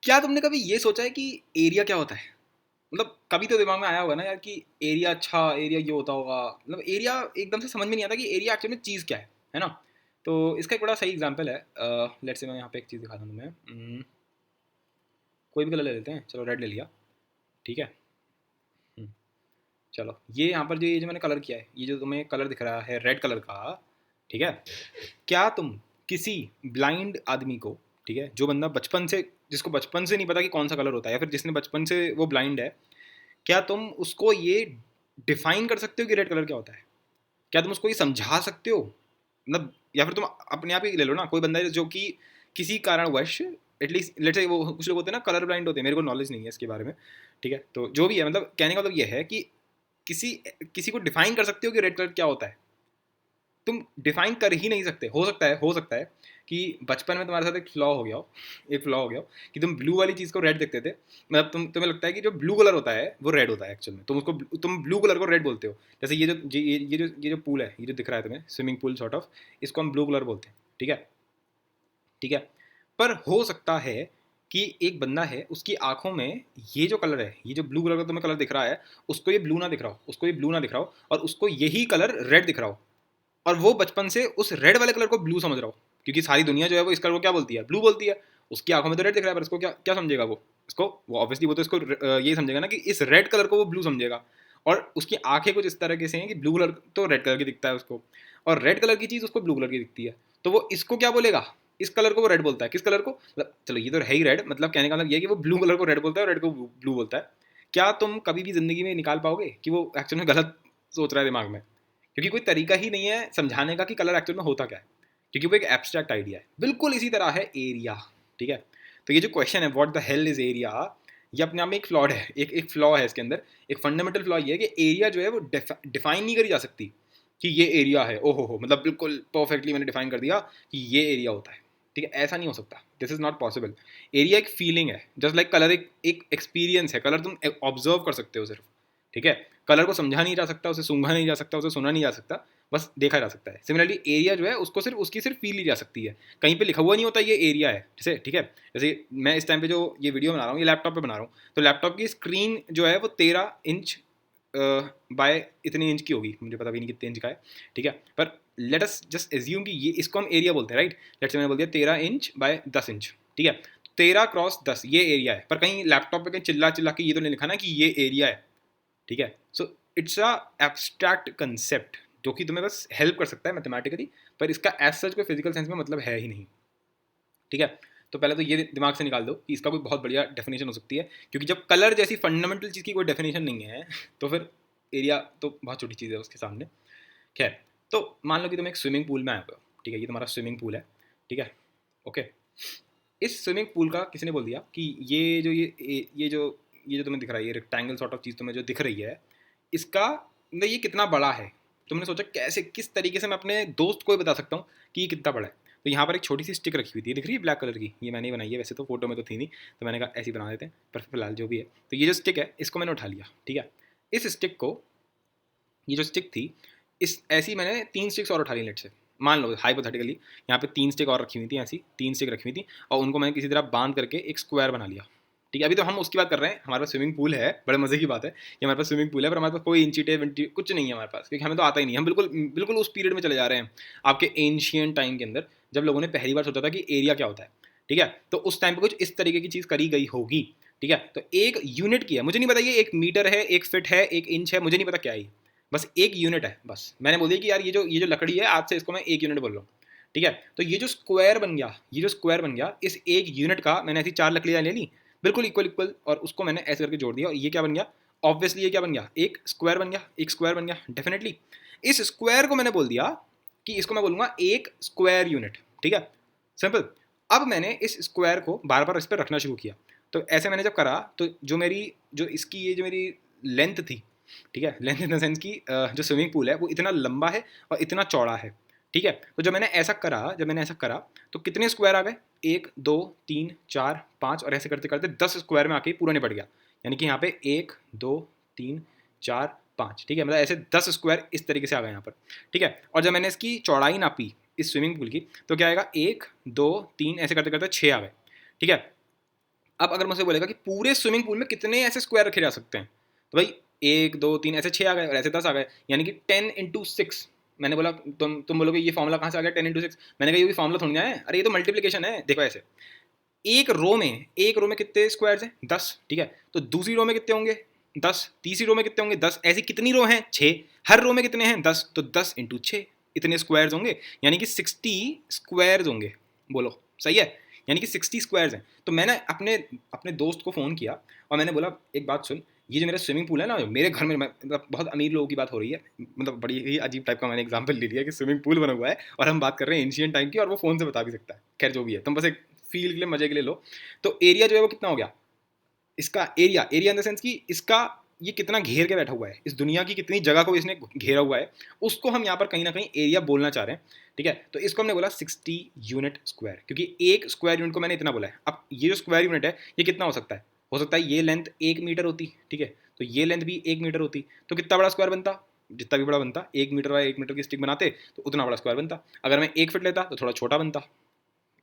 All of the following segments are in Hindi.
क्या तुमने कभी ये सोचा है कि एरिया क्या होता है? मतलब कभी तो दिमाग में आया होगा ना यार कि एरिया, अच्छा एरिया ये होता होगा। मतलब एरिया एकदम से समझ में नहीं आता कि एरिया एक्चुअली में चीज़ क्या है ना? तो इसका एक बड़ा सही एग्जांपल है। लेट्स से मैं यहाँ पे एक चीज़ दिखाता हूँ तुम्हें। कोई भी कलर ले लेते हैं, चलो रेड ले लिया। ठीक है। हम्म, चलो ये यहाँ पर जो ये जो मैंने कलर किया है, ये जो तुम्हें कलर दिख रहा है रेड कलर का, ठीक है। क्या तुम किसी ब्लाइंड आदमी को, ठीक है, जो बंदा बचपन से, जिसको बचपन से नहीं पता कि कौन सा कलर होता है, या फिर जिसने बचपन से वो ब्लाइंड है, क्या तुम उसको ये डिफाइन कर सकते हो कि रेड कलर क्या होता है? क्या तुम उसको ये समझा सकते हो? मतलब या फिर तुम अपने आप ही ले लो ना, कोई बंदा है जो कि किसी कारणवश, एटलीस्ट लेट्स से वो कुछ लोग होते हैं ना कलर ब्लाइंड होते हैं, मेरे को नॉलेज नहीं है इसके बारे में, ठीक है। तो जो भी है, मतलब कहने का मतलब ये है कि किसी किसी को डिफाइन कर सकते हो कि रेड कलर क्या होता है। तुम डिफाइन कर ही नहीं सकते। हो सकता है कि बचपन में तुम्हारे साथ एक फ्लॉ हो गया हो, एक फ्लॉ हो गया हो कि तुम ब्लू वाली चीज़ को रेड देखते थे। मतलब तुम्हें लगता है कि जो ब्लू कलर होता है वो रेड होता है, एक्चुअल में तुम ब्लू कलर को रेड बोलते हो। जैसे ये जो पूल है, ये जो दिख रहा है तुम्हें, स्विमिंग पूल सॉर्ट ऑफ, इसको हम ब्लू कलर बोलते हैं, ठीक है। ठीक है। पर हो सकता है कि एक बंदा है, उसकी आंखों में ये जो कलर है, ये जो ब्लू कलर का तुम्हें कलर दिख रहा है, उसको ये ब्लू ना दिख रहा हो, उसको ये ब्लू ना दिख रहा हो, और उसको यही कलर रेड दिख रहा हो। और वो बचपन से उस रेड वाले कलर को ब्लू समझ रहा हो, क्योंकि सारी दुनिया जो है वो इस कलर को क्या बोलती है, ब्लू बोलती है। उसकी आंखों में तो रेड दिख रहा है, पर इसको क्या क्या समझेगा वो? इसको वो ऑब्वियसली वो तो इसको ये समझेगा ना कि इस रेड कलर को वो ब्लू समझेगा। और उसकी आंखें कुछ इस तरह के से हैं कि ब्लू कलर तो रेड कलर की दिखता है उसको, और रेड कलर की चीज़ उसको ब्लू कलर की दिखती है। तो वो इसको क्या बोलेगा? इस कलर को वो रेड बोलता है, किस कलर को, मतलब चलो ये तो है ही रेड, मतलब कहने का मतलब ये है कि वो ब्लू कलर को रेड बोलता है और रेड को ब्लू बोलता है। क्या तुम कभी भी जिंदगी में निकाल पाओगे कि वो एक्चुअल में गलत सोच रहा है दिमाग में? क्योंकि कोई तरीका ही नहीं है समझाने का कि कलर एक्चुअल में होता क्या है, क्योंकि वो एक एब्स्ट्रैक्ट आइडिया है। बिल्कुल इसी तरह है एरिया, ठीक है। तो ये जो क्वेश्चन है what the hell is area, ये अपने आप में एक फ्लॉड है, एक फ्लॉ है इसके अंदर। एक फंडामेंटल फ्लॉ ये है कि एरिया जो है वो डिफाइन नहीं करी जा सकती कि ये एरिया है, ओहो हो, मतलब बिल्कुल परफेक्टली मैंने डिफाइन कर दिया कि ये एरिया होता है। ठीक है, ऐसा नहीं हो सकता, this is not possible. Area एक फीलिंग है, जस्ट लाइक कलर एक एक्सपीरियंस है। कलर तुम ऑब्जर्व कर सकते हो सिर्फ, ठीक है। कलर को समझा नहीं जा सकता, उसे सूंघा नहीं जा सकता, उसे सुना नहीं जा सकता, बस देखा जा सकता है। सिमिलरली एरिया जो है उसको सिर्फ उसकी सिर्फ फील ली जा सकती है, कहीं पे लिखा हुआ नहीं होता ये एरिया है, जैसे ठीक है। जैसे मैं इस टाइम पे जो ये वीडियो बना रहा हूँ, ये लैपटॉप पे बना रहा हूँ, तो लैपटॉप की स्क्रीन जो है वो 13 इंच बाय इतने इंच की होगी, मुझे पता भी नहीं कितने इंच का है, ठीक है। पर लेट अस जस्ट एज्यूम कि ये इसको हम एरिया बोलते हैं, राइट। लेट्स से मैंने बोल दिया 13 इंच बाय 10 इंच, ठीक है। 13 × 10 ये एरिया है, पर कहीं लैपटॉप पे कहीं चिल्ला चिल्ला के ये तो नहीं लिखा ना कि ये एरिया है, ठीक है। So it's a abstract concept जो कि तुम्हें बस हेल्प कर सकता है मैथमेटिकली, पर इसका एज सच कोई फिजिकल सेंस में मतलब है ही नहीं, ठीक है। तो पहले तो ये दिमाग से निकाल दो कि इसका कोई बहुत बढ़िया डेफिनेशन हो सकती है, क्योंकि जब कलर जैसी फंडामेंटल चीज़ की कोई डेफिनेशन नहीं है तो फिर एरिया तो बहुत छोटी चीज़ है उसके सामने। खैर, तो मान लो कि तुम एक स्विमिंग पूल में आए हो, ठीक है, ये तुम्हारा स्विमिंग पूल है, ठीक है। ओके। इस स्विमिंग पूल का किसी ने बोल दिया कि ये जो तुम्हें दिख रहा है, ये रेक्टेंगल सॉर्ट ऑफ चीज़ तुम्हें जो दिख रही है, इसका मतलब ये कितना बड़ा है। तुमने सोचा कैसे, किस तरीके से मैं अपने दोस्त को बता सकता हूँ कि ये कितना बड़ा है। तो यहाँ पर एक छोटी सी स्टिक रखी हुई थी, दिख रही है ब्लैक कलर की, ये मैंने ही बनाई है, वैसे तो फोटो में तो थी नहीं, तो मैंने कहा ऐसी बना देते हैं, पर फिलहाल जो भी है। तो ये जो स्टिक है इसको मैंने उठा लिया, ठीक है। इस स्टिक को, ये जो स्टिक थी, इस ऐसी मैंने 3 स्टिक्स और उठा ली, लेट से मान लो हाइपोथेटिकली यहाँ पे 3 स्टिक और रखी हुई थी, ऐसी 3 स्टिक रखी हुई थी, और उनको मैंने किसी तरह बांध करके एक स्क्वायर बना लिया, ठीक है। अभी तो हम उसकी बात कर रहे हैं, हमारे पास स्विमिंग पूल है, बड़े मजे की बात है कि हमारे पास स्विमिंग पूल है, पर हमारे पास कोई इंची टेप विंची कुछ नहीं है हमारे पास, क्योंकि हमें तो आता ही नहीं। हम बिल्कुल बिल्कुल उस पीरियड में चले जा रहे हैं, आपके एंशियंट टाइम के अंदर, जब लोगों ने पहली बार सोचा था कि एरिया क्या होता है, ठीक है। तो उस टाइम पे कुछ इस तरीके की चीज़ करी गई होगी, ठीक है। तो एक यूनिट की है, मुझे नहीं पता ये 1 मीटर है, 1 फिट है, 1 इंच है, मुझे नहीं पता क्या है, बस एक यूनिट है। बस मैंने बोल दिया कि यार ये जो लकड़ी है, आज से इसको मैं 1 यूनिट बोल रहा हूँ, ठीक है। तो ये जो स्क्वायर बन गया, ये जो स्क्वायर बन गया, इस 1 यूनिट का मैंने ऐसी 4 लकड़ियाँ ले ली, बिल्कुल इक्वल इक्वल, और उसको मैंने ऐसे करके जोड़ दिया, और ये क्या बन गया? ऑब्वियसली ये क्या बन गया? एक स्क्वायर बन गया, एक स्क्वायर बन गया डेफिनेटली। इस स्क्वायर को मैंने बोल दिया कि इसको मैं बोलूँगा 1 स्क्वायर यूनिट, ठीक है, सिंपल। अब मैंने इस स्क्वायर को बार बार इस पर रखना शुरू किया। तो ऐसे मैंने जब करा, तो जो मेरी लेंथ थी, ठीक है, लेंथ इन द सेंस की जो स्विमिंग पूल है वो इतना लंबा है और इतना चौड़ा है, ठीक है। तो जब मैंने ऐसा करा तो कितने स्क्वायर आ गए? 1 2 3 4 5, और ऐसे करते करते 10 स्क्वायर में आके पूरा निपट गया। यानी कि यहाँ पे 1 2 3 4 5, ठीक है, मतलब ऐसे 10 स्क्वायर इस तरीके से आ गए यहाँ पर, ठीक है। और जब मैंने इसकी चौड़ाई नापी इस स्विमिंग पूल की, तो क्या आएगा? 1 2 3, ऐसे करते करते 6 आ गए, ठीक है। अब अगर मुझसे बोलेगा कि पूरे स्विमिंग पूल में कितने ऐसे स्क्वायर रखे जा सकते हैं, तो भाई 1 2 3 ऐसे 6 आ गए और ऐसे 10 आ गए, यानी कि 10 × 6। मैंने बोला तुम बोलोगे ये फॉर्मूला कहाँ से आ गया 10 × 6, मैंने कहा ये भी फॉर्मूला थोड़ी ना है, अरे ये तो मल्टीप्लिकेशन है। देखो ऐसे एक रो में कितने स्क्वायर्स हैं 10, ठीक है, तो दूसरी रो में कितने होंगे 10, तीसरी रो में कितने होंगे 10, ऐसी कितनी रो हैं 6, हर रो में कितने हैं 10, तो 10 × 6 इतने स्क्वायर्स होंगे, यानी कि 60 स्क्वायर्स होंगे। बोलो सही है, यानी कि 60 स्क्वायर्स हैं। तो मैंने अपने अपने दोस्त को फ़ोन किया और मैंने बोला एक बात सुन, ये जो मेरा स्विमिंग पूल है ना, मेरे घर में मतलब बहुत अमीर लोगों की बात हो रही है, मतलब बड़ी ही अजीब टाइप का मैंने एग्जांपल ले लिया कि स्विमिंग पूल बना हुआ है और हम बात कर रहे हैं एंशियंट टाइम की, और वो फ़ोन से बता भी सकता है, खैर जो भी है, तुम बस एक फील के लिए मजे के लिए लो। तो एरिया जो है वो कितना हो गया इसका, area area in the sense कि इसका ये कितना घेर के बैठा हुआ है, इस दुनिया की कितनी जगह को इसने घेरा हुआ है, उसको हम यहाँ पर कहीं ना कहीं एरिया बोलना चाह रहे हैं, ठीक है। तो इसको हमने बोला 60 यूनिट स्क्वायर, क्योंकि एक स्क्वायर यूनिट को मैंने इतना बोला है। अब ये जो स्क्वायर यूनिट है ये कितना हो सकता है ये लेंथ 1 मीटर होती, ठीक है, तो ये लेंथ भी 1 मीटर होती, तो कितना बड़ा स्क्वायर बनता, जितना भी बड़ा बनता, 1 मीटर बाय 1 मीटर की स्टिक बनाते तो उतना बड़ा स्क्वायर बनता। अगर मैं 1 फीट लेता तो थोड़ा छोटा बनता,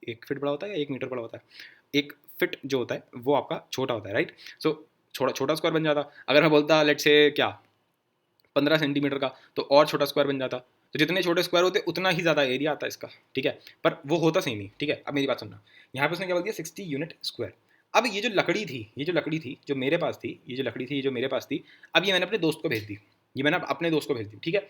1 फीट बड़ा होता है या 1 मीटर बड़ा होता है, 1 फीट जो होता है वो आपका छोटा होता है, राइट। सो छोटा छोटा स्क्वायर बन जाता। अगर मैं बोलता लेट से क्या 15 सेंटीमीटर का, तो और छोटा स्क्वायर बन जाता। तो जितने छोटे स्क्वायर होते उतना ही ज़्यादा एरिया आता है इसका, ठीक है, पर वो होता सही नहीं, ठीक है। अब मेरी बात सुनना, यहाँ पे उसने क्या बोल दिया 60 यूनिट स्क्वायर। अब ये जो लकड़ी थी, जो मेरे पास थी, जो मेरे पास थी, अब ये मैंने अपने दोस्त को भेज दी, ये मैंने अपने दोस्त को भेज दी, ठीक है।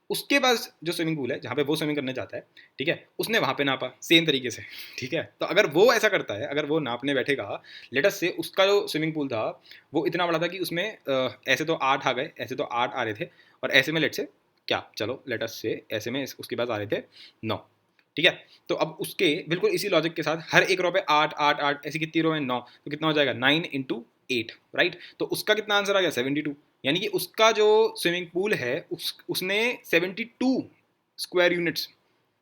उसके पास जो स्विमिंग पूल है जहाँ पे वो स्विमिंग करने जाता है, ठीक है, उसने वहाँ पे नापा सेम तरीके से, ठीक है। तो अगर वो ऐसा करता है, अगर वो नापने बैठेगा, लेट अस से उसका जो स्विमिंग पूल था वो इतना बड़ा था कि उसमें ऐसे तो 8 आ गए, ऐसे तो 8 आ रहे थे, और ऐसे में लेट से क्या, चलो लेट अस से ऐसे में उसके पास आ रहे थे 9, ठीक है। तो अब उसके बिल्कुल इसी लॉजिक के साथ हर एक रो पे 8 8 8 ऐसी कितनी रो है 9, तो कितना हो जाएगा 9 × 8, राइट। तो उसका कितना आंसर आ गया 72, यानी कि उसका जो स्विमिंग पूल है उसने 72 स्क्वायर यूनिट्स,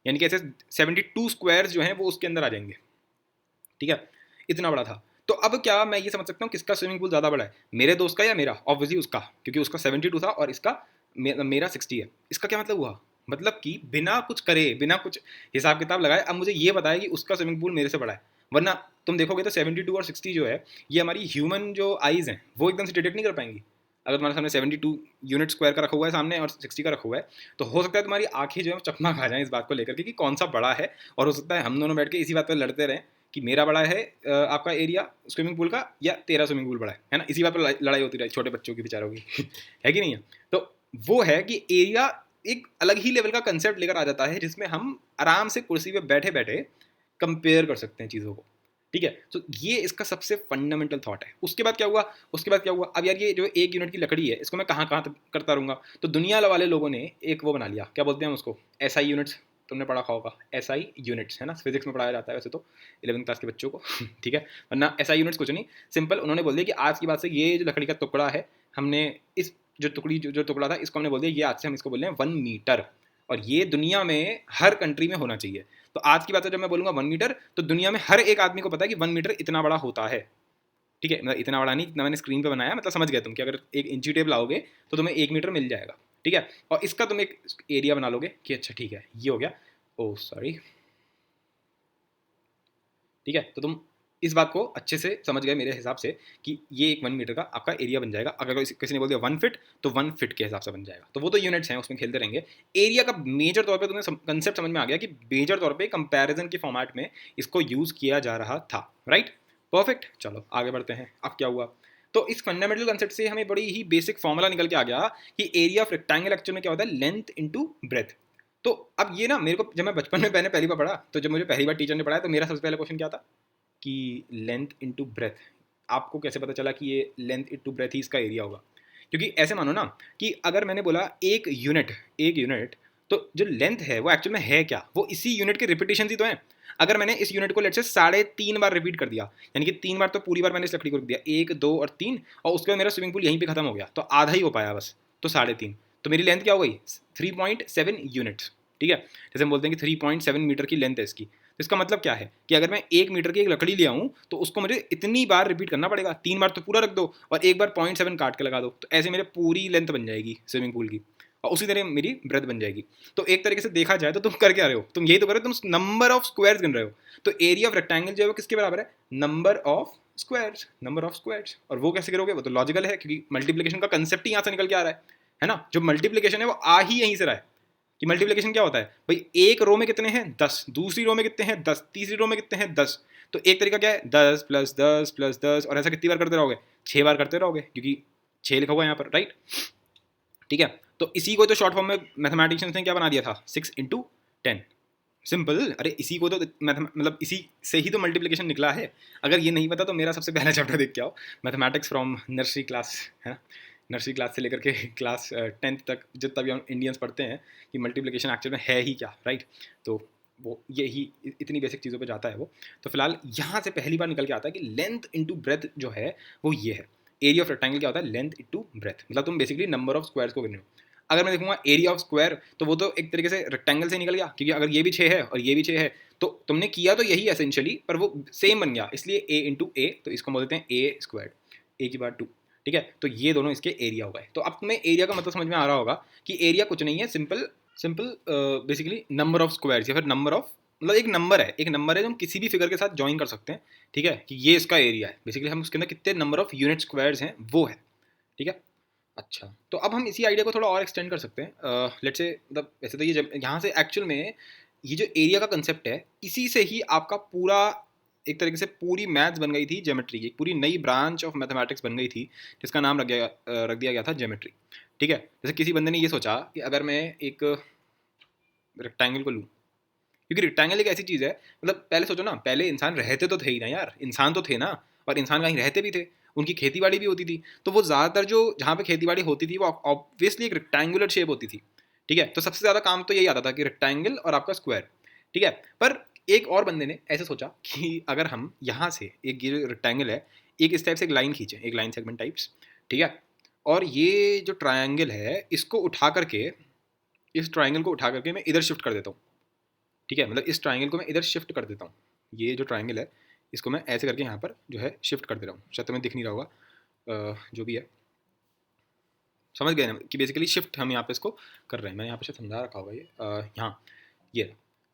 यानी कि ऐसे 72 स्क्वायर्स जो हैं वो उसके अंदर आ जाएंगे, ठीक है, इतना बड़ा था। तो अब क्या मैं ये समझ सकता हूँ किसका स्विमिंग पूल ज़्यादा बड़ा है, मेरे दोस्त का या मेरा, ऑब्वियसली उसका, क्योंकि उसका 72 था और इसका मेरा 60 है। इसका क्या मतलब हुआ, मतलब कि बिना कुछ करे, बिना कुछ हिसाब किताब लगाए अब मुझे ये बताया कि उसका स्विमिंग पूल मेरे से बड़ा है। वरना तुम देखोगे तो 72 और 60 जो है ये हमारी ह्यूमन जो आइज़ हैं वो एकदम से डिटेक्ट नहीं कर पाएंगी। अगर तुम्हारे सामने 72 यूनिट स्क्वायर का रखा हुआ है सामने और 60 का रखा हुआ है, तो हो सकता है तुम्हारी आंखें जो है चकमा खा जाएं इस बात को लेकर के कि कौन सा बड़ा है, और हो सकता है हम दोनों बैठ के इसी बात पर लड़ते रहें कि मेरा बड़ा है आपका एरिया स्विमिंग पूल का या तेरा स्विमिंग पूल बड़ा है ना, इसी बात पर लड़ाई होती रही छोटे बच्चों की बेचारों की है कि नहीं है। तो वो है कि एरिया एक अलग ही लेवल का कंसेप्ट लेकर आ जाता है जिसमें हम आराम से कुर्सी पे बैठे बैठे कंपेयर कर सकते हैं चीज़ों को, ठीक है। तो ये इसका सबसे फंडामेंटल थॉट है। उसके बाद क्या हुआ, अब यार ये जो 1 यूनिट की लकड़ी है इसको मैं कहाँ कहाँ तक करता रहूँगा, तो दुनिया वाले लोगों ने एक वो बना लिया, क्या बोलते हैं उसको, SI यूनिट्स, तुमने पढ़ा होगा SI यूनिट्स, है ना, फिजिक्स में पढ़ाया जाता है वैसे तो 11वीं क्लास के बच्चों को ठीक है, वरना SI यूनिट्स कुछ नहीं, सिंपल उन्होंने बोल दिया कि आज की बात से ये जो लकड़ी का टुकड़ा है, हमने इस जो टुकड़ा था इसको हमने बोल दिया ये आज से हम इसको बोल रहे हैं 1 मीटर, और ये दुनिया में हर कंट्री में होना चाहिए। तो आज की बात है जब मैं बोलूँगा 1 मीटर, तो दुनिया में हर एक आदमी को पता है कि 1 मीटर इतना बड़ा होता है, ठीक है, मतलब इतना बड़ा नहीं जितना मैंने स्क्रीन पे बनाया, मतलब समझ गए तुम कि अगर एक इंची टेप लाओगे तो तुम्हें 1 मीटर मिल जाएगा, ठीक है। और इसका तुम एक एरिया बना लोगे कि अच्छा ठीक है ये हो गया, ओह सॉरी, ठीक है। तो तुम इस बात को अच्छे से समझ गए मेरे हिसाब से कि ये एक 1 मीटर का आपका एरिया बन जाएगा। अगर किसी ने बोल दिया 1 फीट, तो 1 फीट के हिसाब से बन जाएगा। तो वो तो यूनिट्स हैं, उसमें खेलते रहेंगे। एरिया का मेजर तौर पे तुम्हें कंसेप्ट समझ में आ गया कि मेजर तौर पे कंपैरिजन के फॉर्मेट में इसको यूज़ किया जा रहा था, राइट, परफेक्ट। चलो आगे बढ़ते हैं। अब क्या हुआ, तो इस फंडामेंटल कंसेप्ट से हमें बड़ी ही बेसिक फॉर्मूला निकल के आ गया कि एरिया ऑफ रेक्टेंगल एक्चुअल में क्या होता है, लेंथ इंटू ब्रेथ। तो अब ये ना मेरे को जब मैं बचपन में मैंने पहली बार पढ़ा, तो जब मुझे पहली बार टीचर ने पढ़ाया तो मेरा सबसे पहला क्वेश्चन क्या था कि लेंथ इनटू ब्रेथ, आपको कैसे पता चला कि ये लेंथ इनटू ब्रेथ ही इसका एरिया होगा। क्योंकि ऐसे मानो ना कि अगर मैंने बोला एक यूनिट, तो जो लेंथ है वो एक्चुअल में है क्या, वो इसी यूनिट के रिपीटेशन ही तो है। अगर मैंने इस यूनिट को लेट से 3.5 बार रिपीट कर दिया, यानी कि 3 बार, तो पूरी बार मैंने इस लकड़ी को रख दिया 1 2 और 3, और उसके बाद मेरा स्विमिंग पूल यहीं पे खत्म हो गया, तो आधा ही हो पाया बस, तो 3.5, तो मेरी लेंथ क्या हो गई 3.7 यूनिट्स, ठीक है। जैसे हम बोलते हैं कि 3.7 मीटर की लेंथ है इसकी। तो इसका मतलब क्या है कि अगर मैं 1 मीटर की एक लकड़ी ले आऊँ तो उसको मुझे इतनी बार रिपीट करना पड़ेगा, 3 बार तो पूरा रख दो और एक बार 0.7 काट के लगा दो, तो ऐसे मेरे पूरी लेंथ बन जाएगी स्विमिंग पूल की, और उसी तरह मेरी ब्रेथ बन जाएगी। तो एक तरीके से देखा जाए तो तुम कर क्या रहे हो, तुम यही तो कर रहे हो, तुम नंबर ऑफ स्क्वायर्स गिन रहे हो। तो एरिया ऑफ रेक्टेंगल जो है वो किसके बराबर है, number of squares, number of squares. और वो कैसे करोगे, वो तो लॉजिकल है क्योंकि मल्टीप्लिकेशन का कंसेप्ट ही यहाँ से निकल के आ रहा है ना। जो मल्टीप्लिकेशन है वो आ ही यहीं से रहा है कि मल्टीप्लिकेशन क्या होता है भाई, एक रो में कितने हैं 10, दूसरी रो में कितने हैं 10, तीसरी रो में कितने हैं 10। तो एक तरीका क्या है 10 + 10 + 10, और ऐसा कितनी बार करते रहोगे, 6 बार करते रहोगे क्योंकि 6 लिखा हुआ है यहाँ पर, राइट। ठीक है, तो इसी को तो शॉर्ट फॉर्म में मैथमेटिशियंस ने क्या बना दिया था, 6 × 10, सिंपल। अरे इसी को तो मतलब इसी से ही तो मल्टीप्लिकेशन निकला है। अगर ये नहीं पता तो मेरा सबसे पहला चैप्टर देख के आओ, मैथमेटिक्स फ्रॉम नर्सरी क्लास, है ना, नर्सरी क्लास से लेकर के क्लास 10th तक जितना भी हम इंडियंस पढ़ते हैं कि मल्टीप्लिकेशन एक्चुअल में है ही क्या, राइट। तो वो यही इतनी बेसिक चीज़ों पे जाता है वो। तो फिलहाल यहाँ से पहली बार निकल के आता है कि लेंथ इंटू ब्रेथ जो है वो ये है। एरिया ऑफ रेक्टेंगल क्या होता है, लेंथ इंटू ब्रेथ, मतलब तुम बेसिकली नंबर ऑफ स्क्वायर्स को गिन रहे हो। अगर मैं देखूंगा एरिया ऑफ स्क्वायर तो वो तो एक तरीके से रेक्टेंगल से निकल गया, क्योंकि अगर ये भी 6 है और ये भी 6 है तो तुमने किया तो यही एसेंशियली, पर वो सेम बन गया, इसलिए a × a, तो इसको बोलते हैं a², a⁻²। ठीक है, तो ये दोनों इसके एरिया हो गए। तो अब तुम्हें एरिया का मतलब समझ में आ रहा होगा कि एरिया कुछ नहीं है, simple basically number of squares या फिर नंबर ऑफ, मतलब एक नंबर है जो हम किसी भी फिगर के साथ ज्वाइन कर सकते हैं। ठीक है, कि ये इसका एरिया है, बेसिकली हम उसके अंदर कितने नंबर ऑफ यूनिट स्क्वायर्स हैं वो है। ठीक है, अच्छा, तो अब हम इसी आइडिया को थोड़ा और एक्सटेंड कर सकते हैं। लेट्स से मतलब वैसे तो ये यहाँ से एक्चुअल में ये जो एरिया का कंसेप्ट है, इसी से ही आपका पूरा एक तरीके से पूरी मैथ्स बन गई थी, ज्योमेट्री की पूरी नई ब्रांच ऑफ मैथमेटिक्स बन गई थी, जिसका नाम रख दिया गया था ज्योमेट्री। ठीक है, जैसे किसी बंदे ने ये सोचा कि अगर मैं एक रेक्टेंगल को लूँ, क्योंकि रेक्टेंगल एक ऐसी चीज़ है, मतलब पहले सोचो ना, पहले इंसान रहते तो थे ही ना यार, इंसान तो थे ना, और इंसान कहीं रहते भी थे, उनकी खेती बाड़ी भी होती थी, तो वो ज़्यादातर जो जहाँ पे खेती बाड़ी होती थी वो ऑब्वियसली एक रेक्टेंगुलर शेप होती थी। ठीक है, तो सबसे ज़्यादा काम तो यही आता था कि रेक्टेंगल और आपका स्क्वायर। ठीक है, पर एक और बंदे ने ऐसे सोचा कि अगर हम यहाँ से एक ये रेक्टेंगल है, एक इस टाइप से एक लाइन खींचे, एक लाइन सेगमेंट टाइप्स। ठीक है, और ये जो ट्रायंगल है इसको उठा करके, इस ट्रायंगल को उठा करके मैं इधर शिफ्ट कर देता हूँ। ठीक है, मतलब इस ट्रायंगल को मैं इधर शिफ्ट कर देता हूँ, ये जो ट्रायंगल है इसको मैं ऐसे करके यहाँ पर जो है शिफ्ट कर दे रहा हूँ। शायद तुम्हें दिख नहीं रहा होगा, जो भी है समझ गए ना कि बेसिकली शिफ्ट हम यहाँ पे इसको कर रहे हैं। मैंने यहाँ पे शायद समझा रखा होगा ये, यहाँ ये,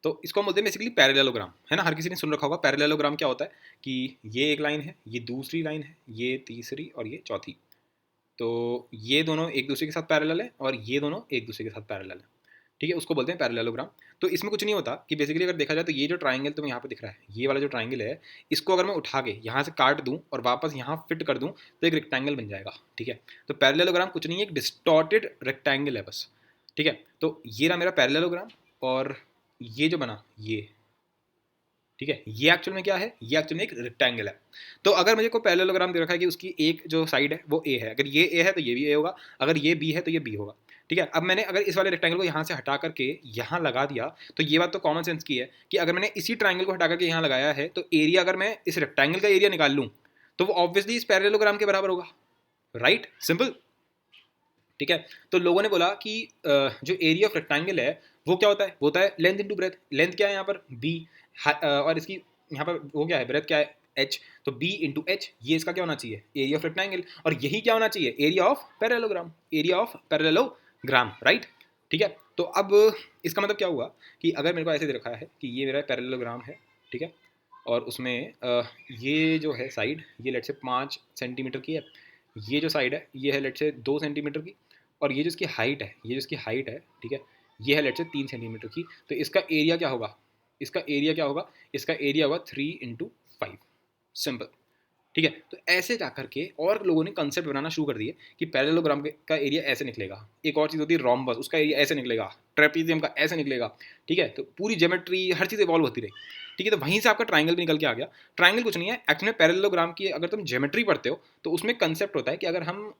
तो इसको हम बोलते हैं बेसिकली पैरेललोग्राम, है ना। हर किसी ने सुन रखा होगा पैरेललोग्राम क्या होता है, कि ये एक लाइन है, ये दूसरी लाइन है, ये तीसरी और ये चौथी, तो ये दोनों एक दूसरे के साथ पैरेलल है और ये दोनों एक दूसरे के साथ पैरेलल है। ठीक है, उसको बोलते हैं पैरेललोग्राम। तो इसमें कुछ नहीं होता कि बेसिकली अगर देखा जाए तो ये जो ट्रायंगल तुम्हें यहाँ पे दिख रहा है, ये वाला जो ट्रायंगल है, इसको अगर मैं उठा के यहाँ से काट दूँ और वापस यहाँ फिट कर दूँ तो एक रेक्टेंगल बन जाएगा। ठीक है, तो पैरेललोग्राम कुछ नहीं है, एक डिस्टॉर्टेड रेक्टेंगल है बस। ठीक है, तो ये रहा मेरा पैरेललोग्राम, और ये जो बना ये, ठीक है, ये एक्चुअल में क्या है, ये एक्चुअल में एक रेक्टेंगल है। तो अगर मुझे कोई पैरेललोग्राम दे रखा है कि उसकी एक जो साइड है वो ए है, अगर ये ए है तो ये भी ए होगा, अगर ये बी है तो ये बी होगा। ठीक है, अब मैंने अगर इस वाले रेक्टेंगल को यहाँ से हटा करके यहाँ लगा दिया, तो ये बात तो कॉमन सेंस की है कि अगर मैंने इसी ट्रायंगल को हटा करके यहाँ लगाया है तो एरिया, अगर मैं इस रेक्टेंगल का एरिया निकाल लूँ तो वो ऑब्वियसली इस पैरेललोग्राम के बराबर होगा, राइट, सिंपल। ठीक है, तो लोगों ने बोला कि जो एरिया ऑफ रेक्टेंगल है वो क्या होता है, वो होता है लेंथ इंटू ब्रेथ। लेंथ क्या है यहाँ पर b, और इसकी यहाँ पर वो क्या है, ब्रेथ क्या है h, तो b इंटू एच, ये इसका क्या होना चाहिए, एरिया ऑफ रेक्टेंगल। और यही क्या होना चाहिए, area of parallelogram, area of parallelogram, right. ठीक है, तो अब इसका मतलब क्या हुआ कि अगर मेरे को ऐसे दे रखा है कि ये मेरा पैरेललोग्राम है, ठीक है, और उसमें ये जो है साइड, ये लेट से 5 सेंटीमीटर की है, ये जो साइड है ये है लेट से 2 सेंटीमीटर की, और ये जो इसकी हाइट है, ये जो इसकी हाइट है, ठीक है, ये है लेट से 3 सेंटीमीटर की, तो इसका एरिया क्या होगा, इसका एरिया क्या होगा, इसका एरिया होगा 3 × 5, सिंपल। ठीक है, तो ऐसे जा करके और लोगों ने कंसेप्ट बनाना शुरू कर दिए कि पैरेललोग्राम का एरिया ऐसे निकलेगा। एक और चीज़ होती है रोम्बस, उसका एरिया ऐसे निकलेगा, ट्रेपीजियम का ऐसे निकलेगा। ठीक है, तो पूरी ज्योमेट्री हर चीज़ इवॉल्व होती रही। ठीक है, तो वहीं से आपका ट्रायंगल भी निकल के आ गया। ट्रायंगल कुछ नहीं है एक्चुअली, पैरेललोग्राम की अगर तुम ज्योमेट्री पढ़ते हो तो उसमें कंसेप्ट होता है कि अगर हम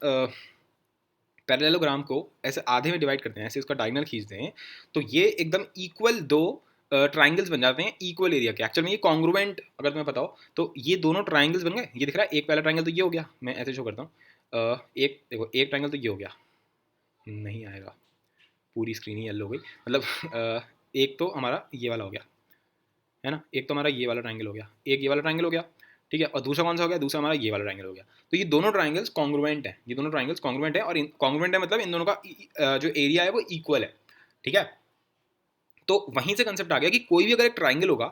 पैरेललोग्राम को ऐसे आधे में डिवाइड करते हैं, ऐसे उसका डायगोनल खींचते हैं, तो ये एकदम इक्वल दो ट्राइंगल्स बन जाते हैं इक्वल एरिया के। एक्चुअल में ये कॉन्ग्रुएंट अगर तुम्हें पता हो तो ये दोनों ट्राइंगल्स बन गए। ये दिख रहा है, एक पहला ट्राइंगल तो ये हो गया, मैं ऐसे शो करता हूँ, एक देखो, एक ट्राइंगल तो ये हो गया, नहीं आएगा, पूरी स्क्रीन ही येलो हो गई, मतलब एक तो हमारा ये वाला हो गया, है ना, एक तो हमारा ये वाला ट्राइंगल हो गया, एक ये वाला ट्राइंगल हो गया, ठीक है, और दूसरा कौन सा हो गया, दूसरा हमारा ये वाला ट्राइंगल हो गया। तो ये दोनों ट्राइंगल्स कॉन्ग्रुएंट हैं, ये दोनों ट्राइंगल्स कॉन्ग्रुएंट है, और कॉन्ग्रुएंट है मतलब इन दोनों का जो एरिया है वो इक्वल है। ठीक है, तो वहीं से कंसेप्ट आ गया कि कोई भी अगर एक ट्राइंगल होगा